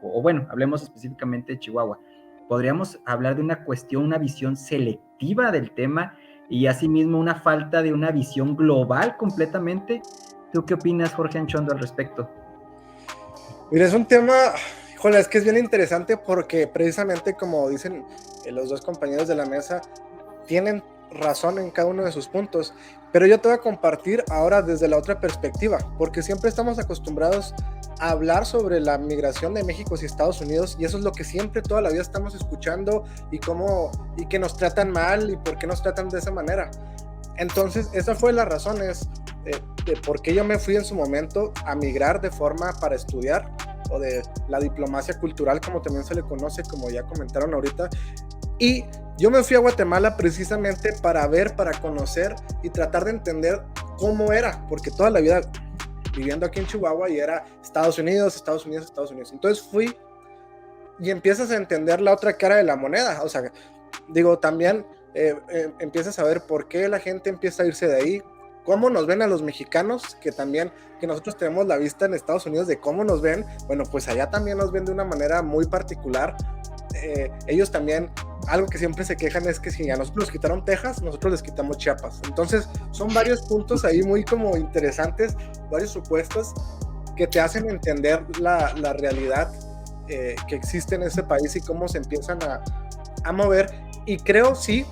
o bueno, hablemos específicamente de Chihuahua, podríamos hablar de una cuestión, una visión selectiva del tema y asimismo una falta de una visión global completamente. ¿Tú qué opinas, Jorge Anchondo, al respecto? Mira, es un tema, híjole, es que es bien interesante porque precisamente como dicen los dos compañeros de la mesa, tienen razón en cada uno de sus puntos, pero yo te voy a compartir ahora desde la otra perspectiva, porque siempre estamos acostumbrados a hablar sobre la migración de México hacia Estados Unidos y eso es lo que siempre toda la vida estamos escuchando y que nos tratan mal y por qué nos tratan de esa manera. Entonces, esa fue las razones de por qué yo me fui en su momento a migrar de forma para estudiar o de la diplomacia cultural, como también se le conoce, como ya comentaron ahorita. Y yo me fui a Guatemala precisamente para ver, para conocer y tratar de entender cómo era, porque toda la vida viviendo aquí en Chihuahua y era Estados Unidos, Estados Unidos, Estados Unidos. Entonces fui y empiezas a entender la otra cara de la moneda. O sea, digo, también empiezas a ver por qué la gente empieza a irse de ahí, cómo nos ven a los mexicanos, que también, que nosotros tenemos la vista en Estados Unidos de cómo nos ven, bueno, pues allá también nos ven de una manera muy particular. Ellos también, algo que siempre se quejan es que si a nosotros nos quitaron Texas, nosotros les quitamos Chiapas. Entonces, son varios puntos ahí muy como interesantes, varios supuestos que te hacen entender la realidad que existe en ese país y cómo se empiezan a mover. Y creo, sí,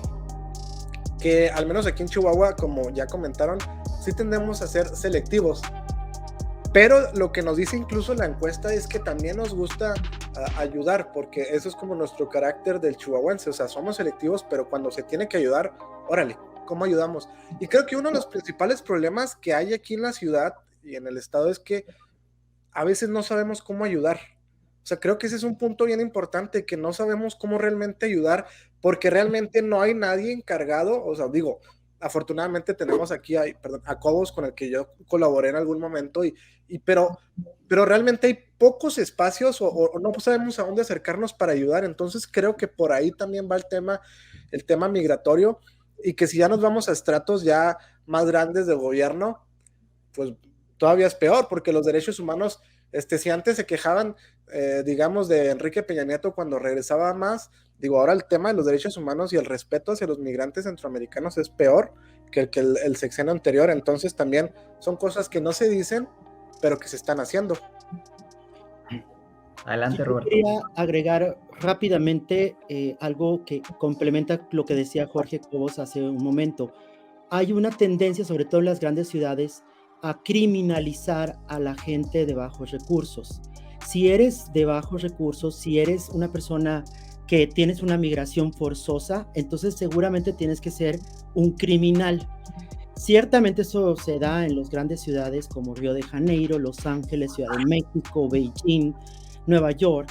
que al menos aquí en Chihuahua, como ya comentaron, sí tendemos a ser selectivos. Pero lo que nos dice incluso la encuesta es que también nos gusta ayudar, porque eso es como nuestro carácter del chihuahuense. O sea, somos selectivos, pero cuando se tiene que ayudar, órale, ¿cómo ayudamos? Y creo que uno de los principales problemas que hay aquí en la ciudad y en el estado es que a veces no sabemos cómo ayudar. O sea, creo que ese es un punto bien importante, que no sabemos cómo realmente ayudar, porque realmente no hay nadie encargado. O sea, digo, afortunadamente tenemos aquí a Cobos, con el que yo colaboré en algún momento, pero realmente hay pocos espacios o no sabemos a dónde acercarnos para ayudar. Entonces creo que por ahí también va el tema migratorio, y que si ya nos vamos a estratos ya más grandes de gobierno, pues todavía es peor, porque los derechos humanos, si antes se quejaban, digamos, de Enrique Peña Nieto cuando regresaba más, digo, ahora el tema de los derechos humanos y el respeto hacia los migrantes centroamericanos es peor que el sexenio anterior. Entonces también son cosas que no se dicen, pero que se están haciendo. Adelante, Yo Roberto. quería agregar rápidamente algo que complementa lo que decía Jorge Cobos hace un momento. Hay una tendencia, sobre todo en las grandes ciudades, a criminalizar a la gente de bajos recursos. Si eres de bajos recursos, si eres una persona que tienes una migración forzosa, entonces seguramente tienes que ser un criminal. Ciertamente eso se da en las grandes ciudades como Río de Janeiro, Los Ángeles, Ciudad de México, Beijing, Nueva York,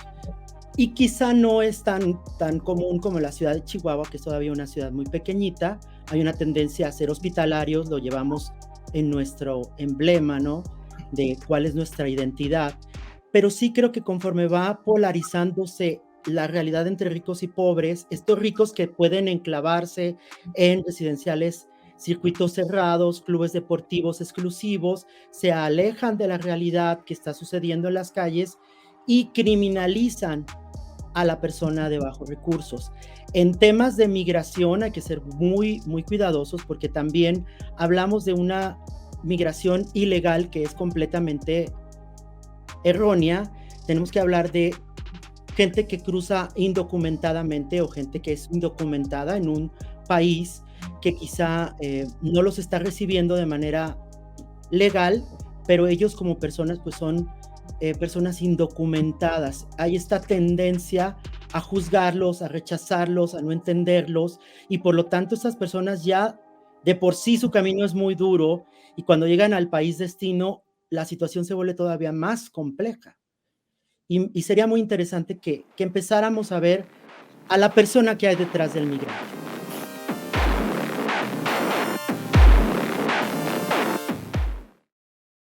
y quizá no es tan común como la ciudad de Chihuahua, que es todavía una ciudad muy pequeñita. Hay una tendencia a ser hospitalarios, lo llevamos en nuestro emblema, ¿no? De cuál es nuestra identidad. Pero sí creo que conforme va polarizándose la realidad entre ricos y pobres, estos ricos que pueden enclavarse en residenciales, circuitos cerrados, clubes deportivos exclusivos, se alejan de la realidad que está sucediendo en las calles y criminalizan a la persona de bajos recursos. En temas de migración hay que ser muy, muy cuidadosos, porque también hablamos de una migración ilegal que es completamente errónea. Tenemos que hablar de gente que cruza indocumentadamente o gente que es indocumentada en un país que quizá no los está recibiendo de manera legal, pero ellos como personas pues son personas indocumentadas. Hay esta tendencia a juzgarlos, a rechazarlos, a no entenderlos, y por lo tanto estas personas ya de por sí su camino es muy duro, y cuando llegan al país destino la situación se vuelve todavía más compleja. Y sería muy interesante que empezáramos a ver a la persona que hay detrás del migrante.